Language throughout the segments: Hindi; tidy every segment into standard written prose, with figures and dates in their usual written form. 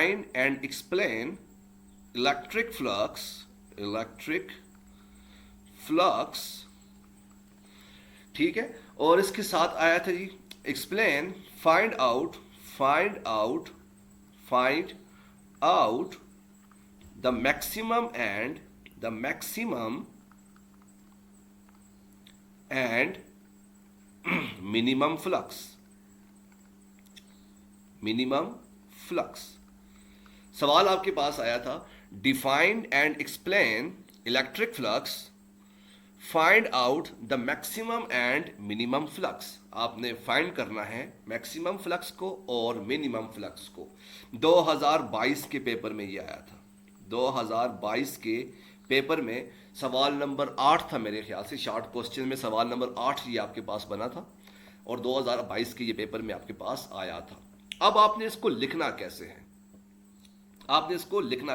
Define and explain electric flux, ठीक है। और इसके साथ आया था जी explain, find out the maximum and minimum flux. सवाल आपके पास आया था defined and explain electric flux, find out the maximum and minimum flux. आपने फाइंड करना है मैक्सिमम फ्लक्स को और मिनिमम फ्लक्स को। 2022 के पेपर में ये आया था। 2022 के पेपर में सवाल नंबर 8 था मेरे ख्याल से, शॉर्ट क्वेश्चन में सवाल नंबर 8 ये आपके पास बना था और 2022 के ये पेपर में आपके पास आया था। अब आपने इसको लिखना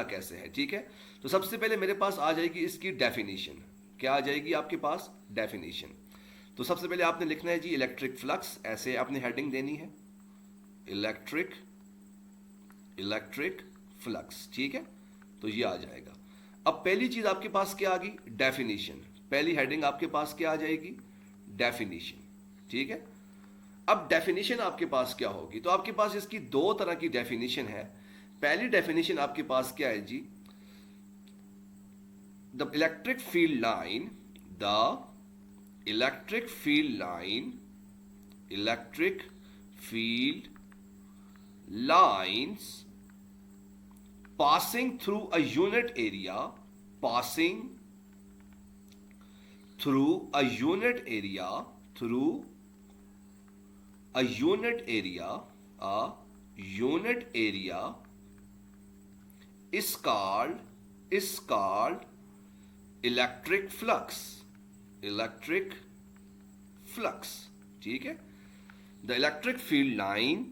कैसे है, ठीक है। तो सबसे पहले मेरे पास आ जाएगी इसकी डेफिनेशन। क्या आ जाएगी आपके पास? डेफिनेशन। तो सबसे पहले आपने लिखना है जी इलेक्ट्रिक फ्लक्स, ऐसे आपने हेडिंग देनी है इलेक्ट्रिक फ्लक्स, ठीक है। तो ये आ जाएगा। अब पहली चीज आपके पास क्या आ गई? डेफिनेशन। पहली हेडिंग आपके पास क्या आ जाएगी? डेफिनेशन, ठीक है। अब डेफिनेशन आपके पास क्या होगी? तो आपके पास इसकी दो तरह की डेफिनेशन है। पहली डेफिनेशन आपके पास क्या है जी? The electric field line lines passing through a unit area, is called electric flux, ठीक है। The electric field line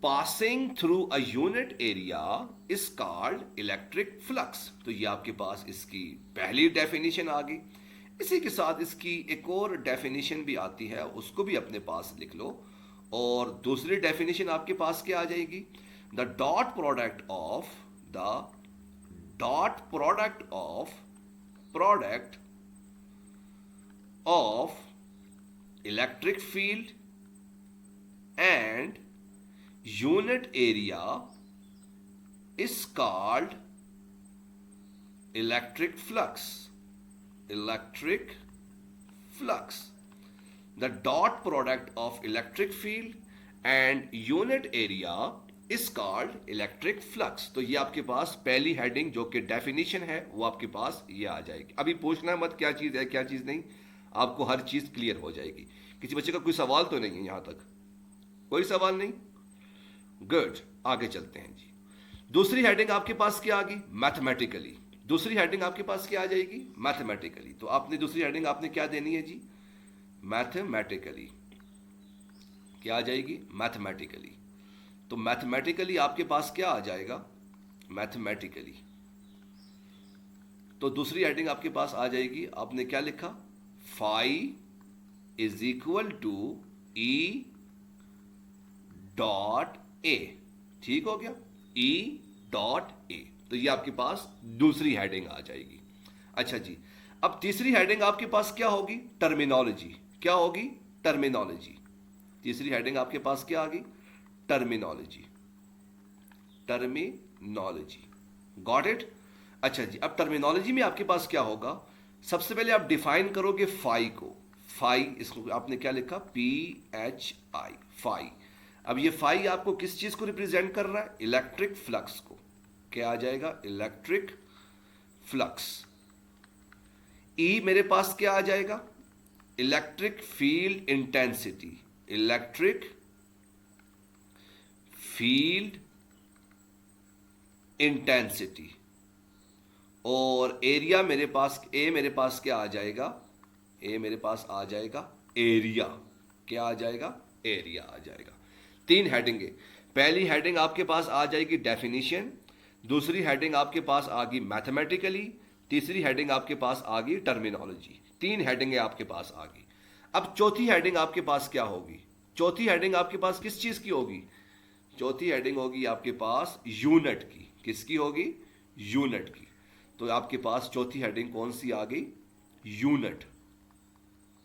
passing through a unit area is called electric flux. तो ये आपके पास इसकी पहली डेफिनेशन आ गई। इसी के साथ इसकी एक और डेफिनेशन भी आती है, उसको भी अपने पास लिख लो। और दूसरी डेफिनेशन आपके पास क्या आ जाएगी? The dot product of electric field and unit area is called electric flux. The dot product of electric field and unit area is called electric flux. तो ये आपके पास पहली हेडिंग जो कि डेफिनेशन है वो आपके पास ये आ जाएगी। अभी पूछना मत क्या चीज़ है क्या चीज़ नहीं, आपको हर चीज़ क्लियर हो जाएगी। किसी बच्चे का कोई सवाल तो नहीं है यहाँ तक? कोई सवाल नहीं? गुड, आगे चलते हैं जी। दूसरी हेडिंग आपके पास क्या आ गई? मैथमेटिकली। दूसरी हेडिंग आपके पास क्या आ जाएगी? मैथमेटिकली। तो आपने दूसरी हेडिंग आपने क्या देनी है जी? मैथमेटिकली। क्या आ जाएगी? मैथमेटिकली। तो मैथमेटिकली आपके पास क्या आ जाएगा? मैथमेटिकली। तो दूसरी हेडिंग आपके पास आ जाएगी, आपने क्या लिखा? Phi is equal to E dot A, ठीक हो गया? E dot A. तो ये आपके पास दूसरी हेडिंग आ जाएगी। अच्छा जी, अब तीसरी हेडिंग आपके पास क्या होगी? टर्मिनोलॉजी। क्या होगी? टर्मिनोलॉजी। तीसरी हेडिंग आपके पास क्या आ गई? टर्मिनोलॉजी। Got it? अच्छा जी, अब टर्मिनोलॉजी में आपके पास क्या होगा? सबसे पहले आप डिफाइन करोगे फाई को। फाई, इसको आपने क्या लिखा? PHI, phi. अब ये फाई आपको किस चीज को रिप्रेजेंट कर रहा है? इलेक्ट्रिक फ्लक्स को। क्या आ जाएगा? Electric flux. ई मेरे पास क्या आ जाएगा? Electric field intensity. Electric field intensity. और एरिया मेरे पास, ए मेरे पास क्या आ जाएगा? ए मेरे पास आ जाएगा एरिया। क्या आ जाएगा? एरिया आ जाएगा। तीन हेडिंग है। पहली हेडिंग आपके पास आ जाएगी डेफिनेशन, दूसरी हेडिंग आपके पास आ गई मैथमेटिकली, तीसरी हेडिंग आपके पास आ गई टर्मिनोलॉजी। तीन हेडिंगें आपके पास आ गई। अब चौथी हेडिंग आपके पास क्या होगी? चौथी हेडिंग आपके पास किस चीज की होगी? चौथी हेडिंग होगी आपके पास यूनिट की। किसकी होगी? यूनिट की। तो आपके पास चौथी हेडिंग कौन सी आ गई? यूनिट।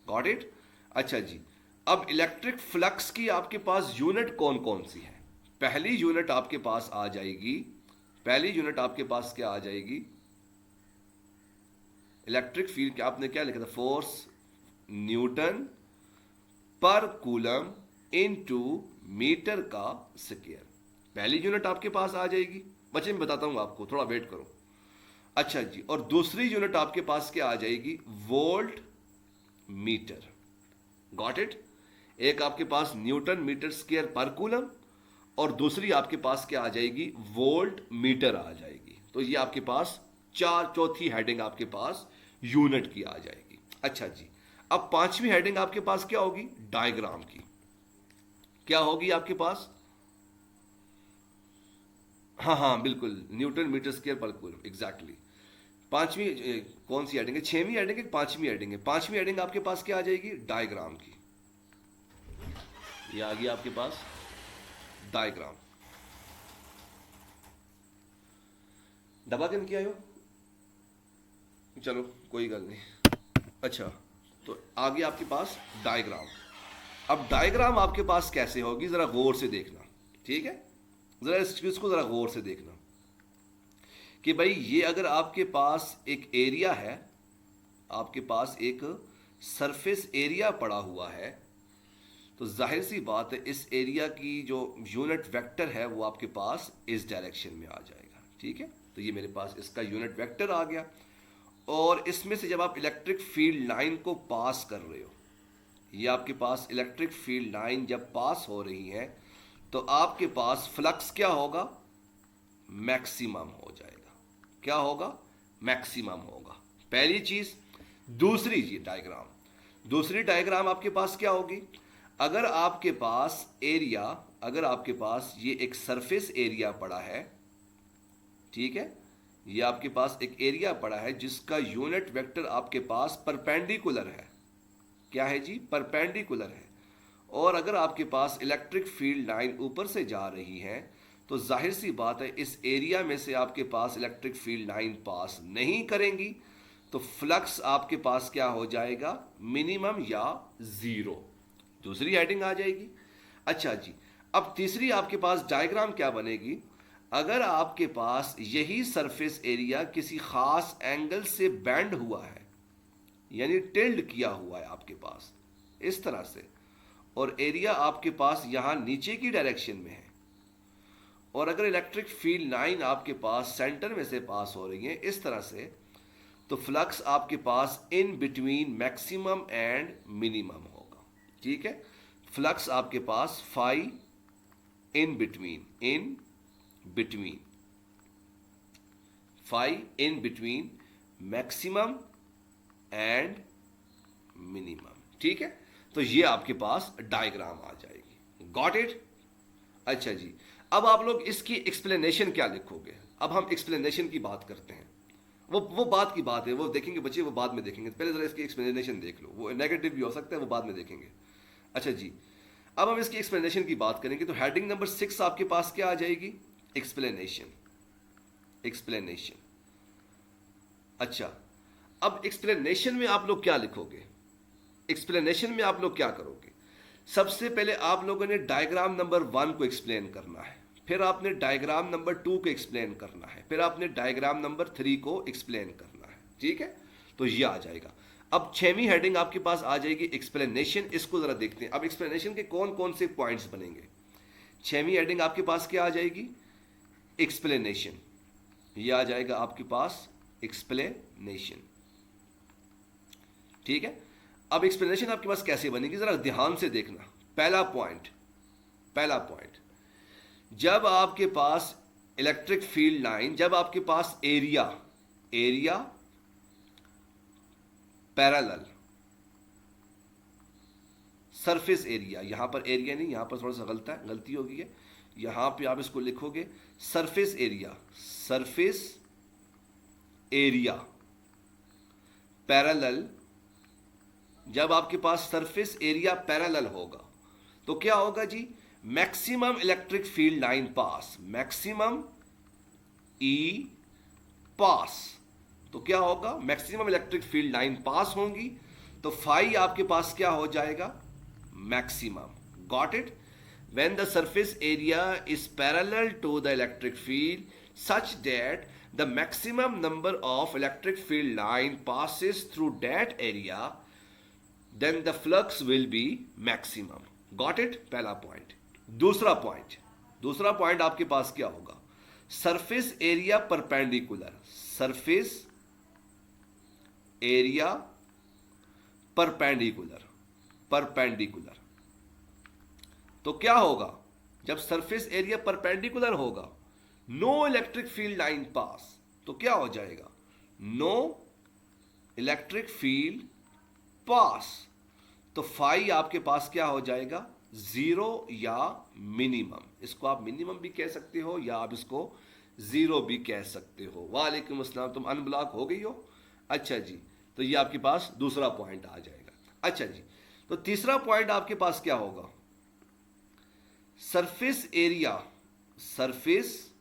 Got it? अच्छा जी, अब इलेक्ट्रिक फ्लक्स की आपके पास यूनिट कौन कौन सी है? पहली यूनिट आपके पास आ जाएगी, पहली यूनिट आपके पास क्या आ जाएगी? इलेक्ट्रिक फील्ड क्या आपने क्या लिखा था? फोर्स न्यूटन पर कूलम इनटू मीटर का स्क्वायर। पहली यूनिट आपके पास आ जाएगी। बच्चे मैं बताता हूं आपको, थोड़ा वेट करो। अच्छा जी, और दूसरी यूनिट आपके पास क्या आ जाएगी? Volt metre. Got it? एक आपके पास न्यूटन मीटर स्क्वायर पर कूलम, और दूसरी आपके पास क्या आ जाएगी? वोल्ट मीटर आ जाएगी। तो ये आपके पास चौथी हेडिंग आपके पास यूनिट की आ जाएगी। अच्छा जी, अब पांचवी हेडिंग आपके पास क्या होगी? डायग्राम की। क्या होगी आपके पास? हाँ हाँ बिल्कुल, न्यूटन मीटर स्क्वायर पर कूलम, एग्जैक्टली। पांचवी कौन सी हेडिंग है? छठवीं हेडिंग है, पांचवी हेडिंग है? पांचवी हेडिंग आपके पास क्या आ जाएगी? डायग्राम की। ये आ गया आपके पास डायग्राम। दबा के नहीं किया हो, चलो कोई गल नहीं। अच्छा, तो आ गया आपके पास डायग्राम। अब डायग्राम आपके पास कैसे होगी, जरा गौर से देखना, ठीक है? जरा इस चीज को जरा गौर से देखना कि भाई ये अगर आपके पास एक एरिया है, आपके पास एक सरफेस एरिया पड़ा हुआ है, तो जाहिर सी बात है इस एरिया की जो यूनिट वेक्टर है वो आपके पास इस डायरेक्शन में आ जाएगा, ठीक है? तो ये मेरे पास इसका यूनिट वेक्टर आ गया, और इसमें से जब आप इलेक्ट्रिक फील्ड लाइन को पास कर रहे हो, ये आपके पास इलेक्ट्रिक फील्ड लाइन जब पास हो रही है, तो आपके पास फ्लक्स क्या होगा? मैक्सिमम हो जाएगा। क्या होगा? मैक्सिमम होगा, पहली चीज। दूसरी चीज डायग्राम, दूसरी डायग्राम आपके पास क्या होगी? अगर आपके पास एरिया, अगर आपके पास ये एक सरफेस एरिया पड़ा है, ठीक है, ये आपके पास एक एरिया पड़ा है जिसका यूनिट वेक्टर आपके पास परपेंडिकुलर है। क्या है जी? परपेंडिकुलर है। और अगर आपके पास इलेक्ट्रिक फील्ड लाइन ऊपर से जा रही है, तो जाहिर सी बात है इस एरिया में से आपके पास इलेक्ट्रिक फील्ड लाइन पास नहीं करेंगी, तो फ्लक्स आपके पास क्या हो जाएगा? मिनिमम या जीरो। दूसरी हेडिंग आ जाएगी। अच्छा जी, अब तीसरी आपके पास डायग्राम क्या बनेगी? अगर आपके पास यही सरफेस एरिया किसी खास एंगल से बेंड हुआ है, यानी टिल्ड किया हुआ है आपके पास इस तरह से, और एरिया आपके पास यहां नीचे की डायरेक्शन में है, और अगर इलेक्ट्रिक फील्ड लाइन आपके पास सेंटर में से पास हो रही है इस तरह से, तो फ्लक्स आपके पास in between maximum and minimum होगा, ठीक है? फ्लक्स आपके पास phi in between phi in between maximum and minimum, ठीक है? तो ये आपके पास डायग्राम आ जाएगी। Got it? अच्छा जी, अब आप लोग इसकी एक्सप्लेनेशन क्या लिखोगे? अब हम एक्सप्लेनेशन की बात करते हैं। वो बात की बात है, वो देखेंगे बच्चे, वो बाद में देखेंगे। पहले जरा इसकी एक्सप्लेनेशन देख लो, वो नेगेटिव भी हो सकता है, वो बाद में देखेंगे। अच्छा जी, अब हम इसकी एक्सप्लेनेशन की बात करेंगे, तो हेडिंग नंबर 6 आपके पास क्या आ जाएगी? एक्सप्लेनेशन। एक्सप्लेनेशन। अच्छा, अब एक्सप्लेनेशन में आप लोग क्या लिखोगे? एक्सप्लेनेशन में आप लोग क्या करोगे? सबसे पहले आप लोगों ने डायग्राम नंबर 1 को एक्सप्लेन करना है, फिर आपने डायग्राम नंबर 2 को एक्सप्लेन करना है, फिर आपने डायग्राम नंबर 3 को एक्सप्लेन करना है, ठीक है? तो ये आ जाएगा। अब 6वीं हेडिंग आपके पास आ जाएगी एक्सप्लेनेशन। इसको जरा देखते हैं, अब एक्सप्लेनेशन के कौन कौन से पॉइंट्स बनेंगे। 6वीं हेडिंग आपके पास क्या आ जाएगी? एक्सप्लेनेशन। ये आ जाएगा आपके पास एक्सप्लेनेशन, ठीक है? अब एक्सप्लेनेशन आपके पास कैसे बनेगी, जरा ध्यान से देखना। पहला पॉइंट, जब आपके पास इलेक्ट्रिक फील्ड लाइन, जब आपके पास एरिया पैरेलल, सरफेस एरिया, यहां पर एरिया नहीं, यहां पर थोड़ा सा गलती होगी है, यहां पे आप इसको लिखोगे सरफेस एरिया पैरेलल। जब आपके पास सरफेस एरिया पैरेलल होगा तो क्या होगा जी? Maximum electric field line pass, maximum E pass, तो क्या होगा, maximum electric field line pass होंगी, तो फाई आपके पास क्या हो जाएगा, maximum. Got it? When the surface area is parallel to the electric field such that the maximum number of electric field line passes through that area, then the flux will be maximum. Got it? पहला पॉइंट। दूसरा पॉइंट आपके पास क्या होगा, surface area perpendicular, surface area perpendicular, perpendicular, तो क्या होगा, जब सरफेस एरिया परपेंडिकुलर होगा, नो इलेक्ट्रिक फील्ड लाइन पास, तो क्या हो जाएगा, नो इलेक्ट्रिक फील्ड पास, तो फाई आपके पास क्या हो जाएगा, जीरो या मिनिमम। इसको आप मिनिमम भी कह सकते हो या आप इसको जीरो भी कह सकते हो। वालेकुम अस्सलाम, तुम अनब्लॉक हो गई हो। अच्छा जी, तो ये आपके पास दूसरा पॉइंट आ जाएगा। अच्छा जी, तो तीसरा पॉइंट आपके पास क्या होगा, surface area, surface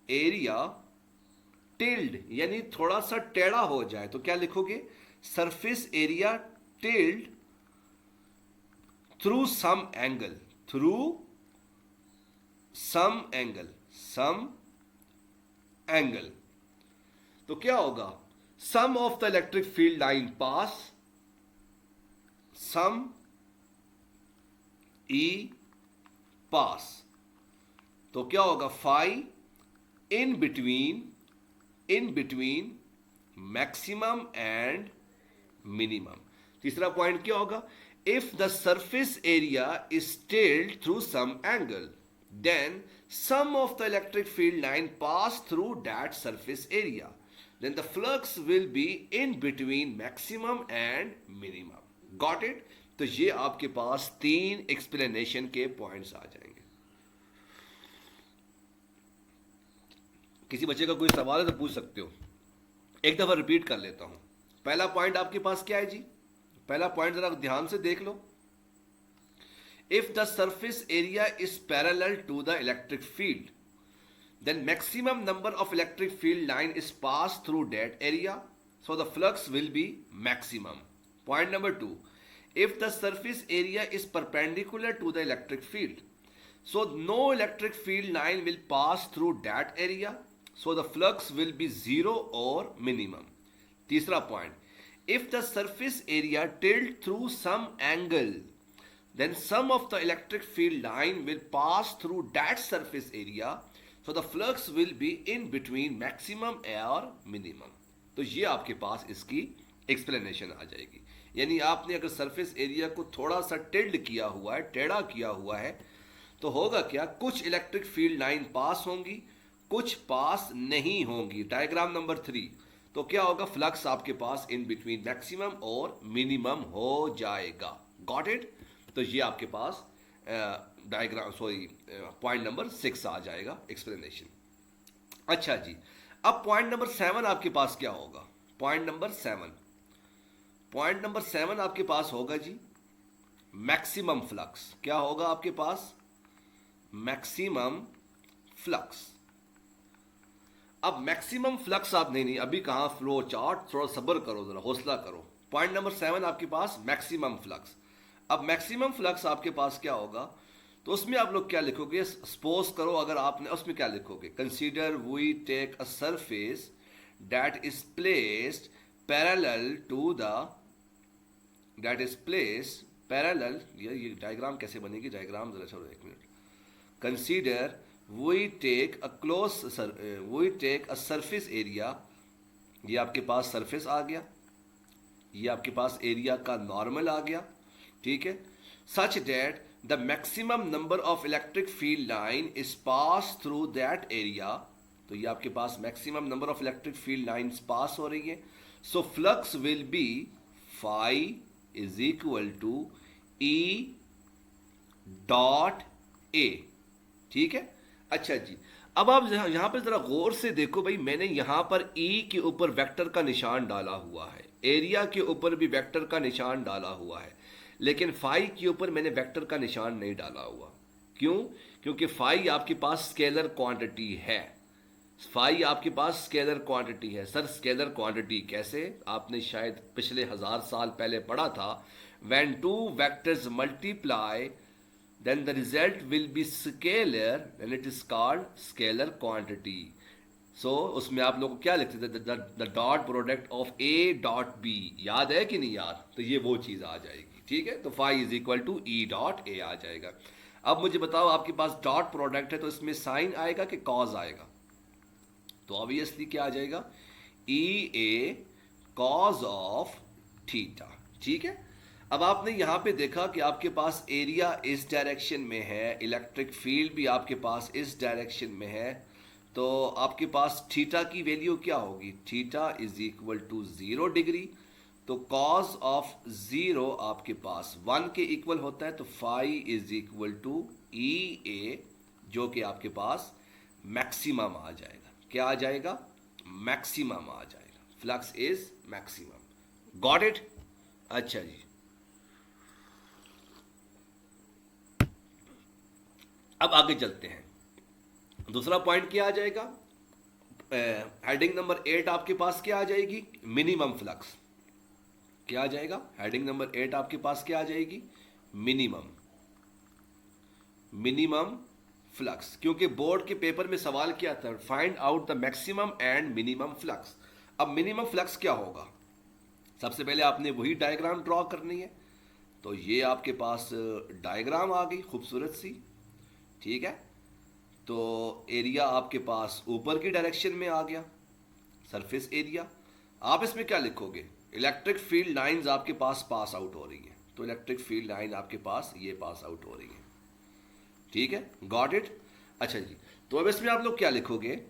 area tilted, यानी थोड़ा सा टेढ़ा हो जाए, तो क्या लिखोगे, surface area tilted through some angle, through some angle, some angle, तो क्या होगा, some of the electric field line pass, some E pass, तो क्या होगा, phi in between maximum and minimum. तीसरा पॉइंट क्या होगा, if the surface area is tilted through some angle, then some of the electric field line pass through that surface area, then the flux will be in between maximum and minimum. Got it? तो ये आपके पास 3 एक्सप्लेनेशन के पॉइंट्स आ जाएंगे। किसी बच्चे का कोई सवाल है तो पूछ सकते हो, एक दफा रिपीट कर लेता हूं। पहला पॉइंट आपके पास क्या है जी, पहला पॉइंट जरा ध्यान से देख लो, if the surface area is parallel to the electric field, then maximum number of electric field line is passed through that area, so the flux will be maximum. Point number 2, if the surface area is perpendicular to the electric field, so no electric field line will pass through that area, so the flux will be zero or minimum. तीसरा point, if the surface area tilt through some angle, then some of the electric field line will pass through that surface area, so the flux will be in between maximum और minimum. तो ये आपके पास इसकी एक्सप्लेनेशन आ जाएगी। यानी आपने अगर सरफेस एरिया को थोड़ा सा टिल्ड किया हुआ है, टेढ़ा किया हुआ है, तो होगा क्या, कुछ इलेक्ट्रिक फील्ड लाइन पास होंगी, कुछ पास नहीं होंगी। डायग्राम नंबर 3, तो क्या होगा, फ्लक्स आपके पास इन बिटवीन मैक्सिमम और मिनिमम हो जाएगा। Got it? तो ये आपके पास डायग्राम पॉइंट नंबर 6 आ जाएगा एक्सप्लेनेशन। अच्छा जी, अब पॉइंट नंबर 7 आपके पास क्या होगा, पॉइंट नंबर 7 आपके पास होगा जी मैक्सिमम फ्लक्स। क्या होगा आपके पास, मैक्सिमम फ्लक्स। अब मैक्सिमम फ्लक्स आप नहीं अभी कहां फ्लो चार्ट, थोड़ा सब्र करो, जरा हौसला करो। पॉइंट नंबर 7 आपके पास मैक्सिमम फ्लक्स। अब मैक्सिमम फ्लक्स आपके पास क्या होगा, तो उसमें आप लोग क्या लिखोगे, सपोज करो अगर आपने उसमें क्या लिखोगे, consider we take a surface that is placed parallel to the, that is placed parallel, ये डायग्राम कैसे बनेगी, डायग्राम जरा छोड़ो एक minute. Consider we take a surface area, ये आपके पास सरफेस आ गया, ये आपके पास एरिया का नॉर्मल आ गया, ठीक है, such that the maximum number of electric field line is pass through that area, तो ये आपके पास maximum number of electric field lines pass हो रही है, so flux will be phi is equal to E dot A, ठीक है। अच्छा जी, अब आप यहां पर जरा गौर से देखो भाई, मैंने यहां पर ई के ऊपर वेक्टर का निशान डाला हुआ है, एरिया के ऊपर भी वेक्टर का निशान डाला हुआ है, लेकिन फाई के ऊपर मैंने वेक्टर का निशान नहीं डाला हुआ। क्यों? क्योंकि फाई आपके पास स्केलर क्वांटिटी है। फाई आपके पास स्केलर क्वांटिटी है। सर स्केलर क्वांटिटी कैसे? आपने शायद पिछले 1000 साल पहले पढ़ा था, when two vectors multiply then the result will be scalar and it is called scalar quantity. So उसमें आप लोग क्या लिखते थे? the dot product of a dot b, याद है कि नहीं याद? तो ये वो चीज़ आ जाएगी, ठीक है। तो phi is equal to e dot a आ जाएगा। अब मुझे बताओ, आपके पास डॉट प्रोडक्ट है तो इसमें साइन आएगा कि कॉज आएगा? तो ऑब्वियसली क्या आ जाएगा? ई ए कॉज ऑफ थीटा, ठीक है। अब आपने यहां पे देखा कि आपके पास एरिया इस डायरेक्शन में है, इलेक्ट्रिक फील्ड भी आपके पास इस डायरेक्शन में है, तो आपके पास थीटा की वैल्यू क्या होगी? Theta is equal to 0 degree. तो कॉज ऑफ 0 आपके पास 1 के इक्वल होता है, तो phi is equal to E A, जो कि आपके पास मैक्सिमम आ जाएगा। क्या आ जाएगा? मैक्सिमम आ जाएगा। Flux is maximum. Got it? अच्छा जी, अब आगे चलते हैं। दूसरा पॉइंट क्या आ जाएगा? हेडिंग नंबर 8 आपके पास क्या आ जाएगी? Minimum flux. क्या आ जाएगा? हेडिंग नंबर 8 आपके पास क्या आ जाएगी? Minimum flux. क्योंकि बोर्ड के पेपर में सवाल क्या था? Find out the maximum and minimum flux. अब मिनिमम फ्लक्स क्या होगा? सबसे पहले आपने वही डायग्राम ड्रॉ करनी है। तो ये आपके पास डायग्राम आ गई खूबसूरत सी, ठीक है। तो एरिया आपके पास ऊपर की डायरेक्शन में आ गया, सरफेस एरिया। आप इसमें क्या लिखोगे? इलेक्ट्रिक फील्ड लाइंस आपके पास आउट हो रही हैं, तो इलेक्ट्रिक फील्ड लाइन आपके पास ये पास आउट हो रही है, ठीक है। Got it? अच्छा जी, तो अब इसमें आप लोग क्या लिखोगे?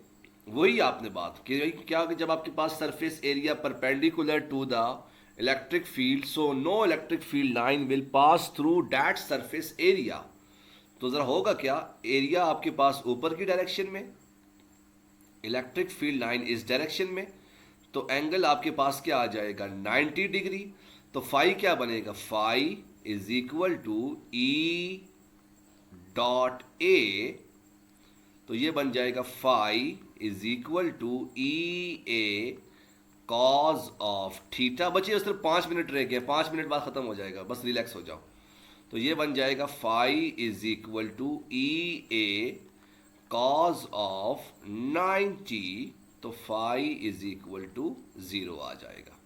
वही आपने बात कि क्या, जब आपके पास surface area perpendicular to the electric field, so no electric field line will pass through that surface area. तो जरा होगा क्या? एरिया आपके पास ऊपर की डायरेक्शन में, इलेक्ट्रिक फील्ड लाइन इस डायरेक्शन में, तो एंगल आपके पास क्या आ जाएगा? 90 डिग्री। तो फाई क्या बनेगा? Phi is equal to E dot A. तो ये बन जाएगा phi is equal to E A cos of theta. बचिए सिर्फ 5 मिनट रह गए, 5 मिनट बाद खत्म हो जाएगा, बस रिलैक्स हो जाओ। तो ये बन जाएगा phi is equal to E A cos of 90। तो फाई इज इक्वल टू 0 आ जाएगा।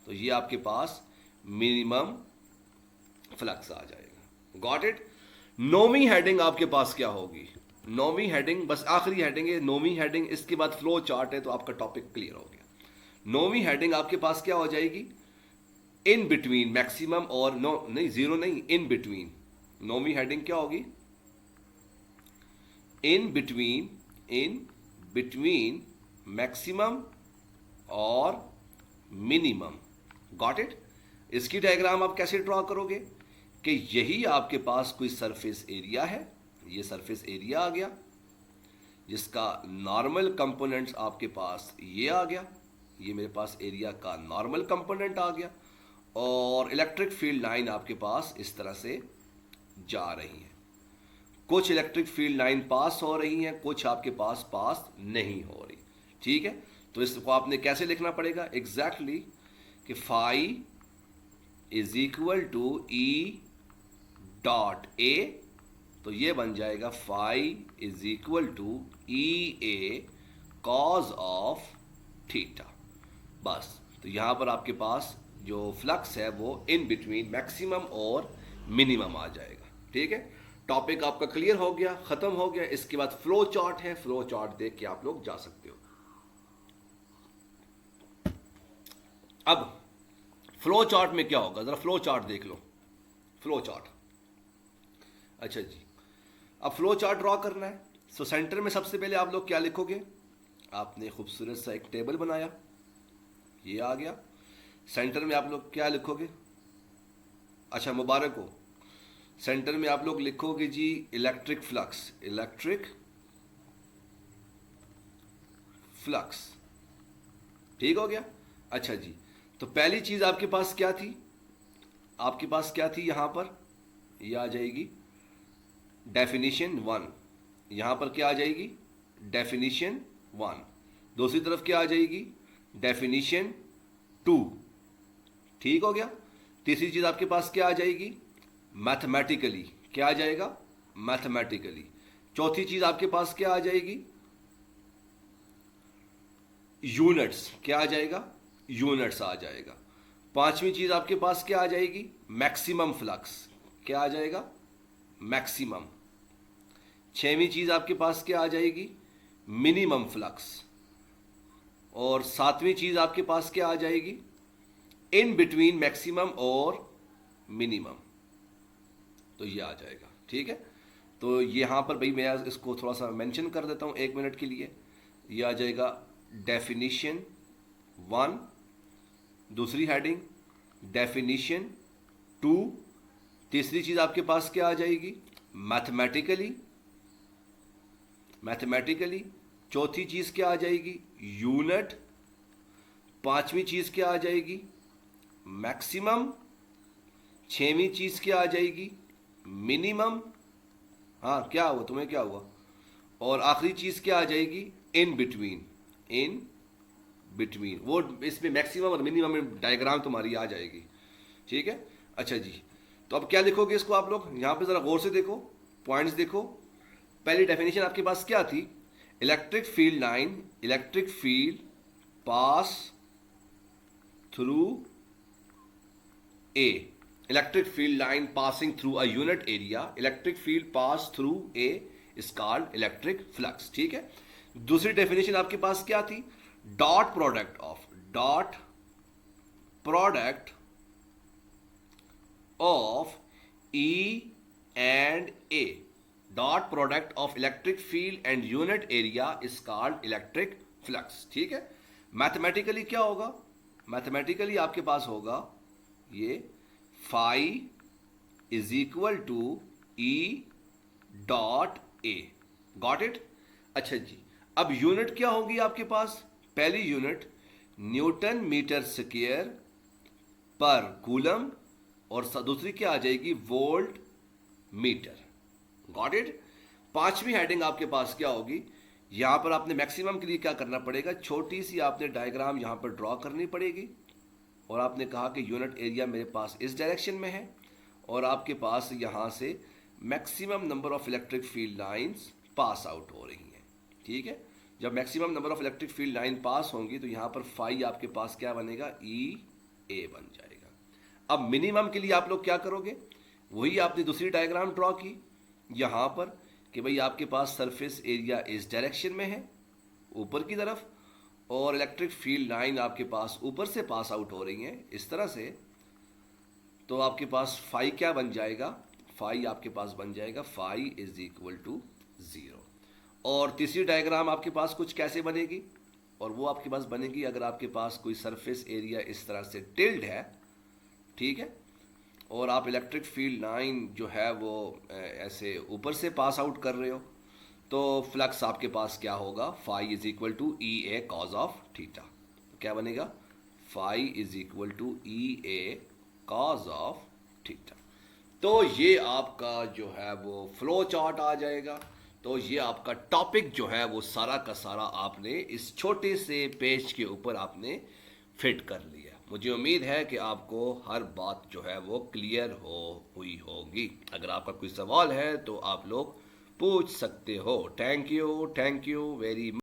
तो ये आपके पास मिनिमम फ्लक्स आ जाएगा। Got it? नौवीं हेडिंग आपके पास क्या होगी? नौवीं हेडिंग बस आखिरी हेडिंग है, नौवीं हेडिंग। इसके बाद फ्लो चार्ट है, तो आपका टॉपिक क्लियर हो गया। नौवीं हेडिंग आपके पास क्या हो जाएगी? इन बिटवीन मैक्सिमम और नो नहीं, 0 नहीं, इन बिटवीन। नौवीं हेडिंग क्या होगी? इन बिटवीन मैक्सिमम और मिनिमम। Got it? इसकी डायग्राम आप कैसे ड्रॉ करोगे कि यही आपके पास कोई सरफेस एरिया है, ये सरफेस एरिया आ गया, जिसका नॉर्मल कंपोनेंट्स आपके पास ये आ गया, ये मेरे पास एरिया का नॉर्मल कंपोनेंट आ गया, और इलेक्ट्रिक फील्ड लाइन आपके पास इस तरह से जा रही है। कुछ इलेक्ट्रिक फील्ड लाइन पास हो रही हैं, कुछ आपके पास नहीं हो रही, ठीक है। तो इसको आपने कैसे लिखना पड़ेगा? एग्जैक्टली कि phi is equal to E dot A. तो ये बन जाएगा phi is equal to E A cos of theta. बस, तो यहां पर आपके पास जो फ्लक्स है वो इन बिटवीन मैक्सिमम और मिनिमम आ जाएगा, ठीक है। टॉपिक आपका क्लियर हो गया, खत्म हो गया। इसके बाद फ्लो चार्ट है, फ्लो चार्ट देख के आप लोग जा सकते हो। अब फ्लो चार्ट में क्या होगा, जरा फ्लो चार्ट देख लो। फ्लो चार्ट, अच्छा जी, अब फ्लो चार्ट ड्रॉ करना है। सो सेंटर में सबसे पहले आप लोग क्या लिखोगे? आपने खूबसूरत सा एक टेबल बनाया, ये आ गया। सेंटर में आप लोग क्या लिखोगे? अच्छा, मुबारक हो। सेंटर में आप लोग लिखोगे जी इलेक्ट्रिक फ्लक्स, इलेक्ट्रिक फ्लक्स, ठीक हो गया। अच्छा जी, तो पहली चीज आपके पास क्या थी? आपके पास क्या थी यहां पर, ये आ जाएगी डेफिनेशन 1, यहां पर क्या आ जाएगी डेफिनेशन 1, दूसरी तरफ क्या आ जाएगी डेफिनेशन 2, ठीक हो गया। तीसरी चीज आपके पास क्या आ जाएगी मैथमेटिकली, क्या आ जाएगा मैथमेटिकली। चौथी चीज आपके पास क्या आ जाएगी यूनिट्स, क्या आ जाएगा यूनिट्स आ जाएगा। पांचवी चीज आपके पास क्या आ जाएगी मैक्सिमम फ्लक्स, क्या आ जाएगा मैक्सिमम। छठवीं चीज आपके पास क्या आ जाएगी मिनिमम फ्लक्स। और सातवीं चीज आपके पास क्या आ जाएगी इन बिटवीन मैक्सिमम और मिनिमम, तो ये आ जाएगा, ठीक है। तो यहां पर भाई मैं इसको थोड़ा सा मेंशन कर देता हूं 1 मिनट के लिए। ये आ जाएगा डेफिनेशन 1, दूसरी हेडिंग डेफिनेशन 2, तीसरी चीज आपके पास क्या आ जाएगी मैथमेटिकली, मैथमेटिकली। चौथी चीज क्या आ जाएगी यूनिट। पांचवी चीज क्या आ जाएगी मैक्सिमम। छठवीं चीज क्या आ जाएगी मिनिमम, हाँ क्या हुआ तुम्हें क्या हुआ। और आखिरी चीज क्या आ जाएगी इन बिटवीन, इन बिटवीन। वो इसमें मैक्सिमम और मिनिमम डायग्राम तुम्हारी आ जाएगी, ठीक है। अच्छा जी, तो अब क्या लिखोगे इसको आप लोग यहां पे जरा गौर से देखो, पॉइंट्स देखो। पहली डेफिनेशन आपके पास क्या थी electric field line, electric field pass through a, electric field line passing through a unit area, electric field pass through a is called electric flux, ठीक है। दूसरी डेफिनेशन आपके पास क्या थी dot product of E and A, dot product of electric field and unit area is called electric flux, ठीक है। मैथमेटिकली क्या होगा, मैथमेटिकली आपके पास होगा ये phi is equal to E dot A, got it. अच्छा जी, अब यूनिट क्या होगी आपके पास, पहली यूनिट न्यूटन मीटर स्क्वायर पर कूलम, और दूसरी क्या आ जाएगी वोल्ट मीटर, गॉट इट। पांचवी हेडिंग आपके पास क्या होगी, यहां पर आपने मैक्सिमम के लिए क्या करना पड़ेगा, छोटी सी आपने डायग्राम यहां पर ड्रॉ करनी पड़ेगी। और आपने कहा कि यूनिट एरिया मेरे पास इस डायरेक्शन में है, और आपके पास यहां से maximum number of electric field lines pass out हो रही हैं, ठीक है। जब maximum number of electric field line pass होंगी तो यहां पर फाई आपके पास क्या बनेगा E A बन जाएगा। अब मिनिमम के लिए आप लोग क्या करोगे, वही आपने दूसरी डायग्राम ड्रॉ की यहां पर कि भाई आपके पास सरफेस एरिया इस डायरेक्शन में है ऊपर की तरफ, और इलेक्ट्रिक फील्ड लाइन आपके पास ऊपर से पास आउट हो रही है इस तरह से। तो आपके पास फाई क्या बन जाएगा, फाई आपके पास बन जाएगा फाई इज इक्वल टू 0। और तीसरी डायग्राम आपके पास कुछ कैसे बनेगी, और वो आपके पास बनेगी अगर आपके पास कोई सरफेस एरिया इस तरह से टिल्ड है, ठीक है, और आप इलेक्ट्रिक फील्ड लाइन जो है वो ऐसे ऊपर से पास आउट कर रहे हो, तो फ्लक्स आपके पास क्या होगा phi is equal to E A cos of theta. तो क्या बनेगा phi is equal to E A cos of theta. तो ये आपका जो है वो फ्लो चार्ट आ जाएगा। तो ये आपका टॉपिक जो है वो सारा का सारा आपने इस छोटे से पेज के ऊपर आपने फिट कर लिया। मुझे उम्मीद है कि आपको हर बात जो है वो क्लियर हुई होगी। अगर आपका कोई सवाल है तो आप लोग पूछ सकते हो। Thank you very much.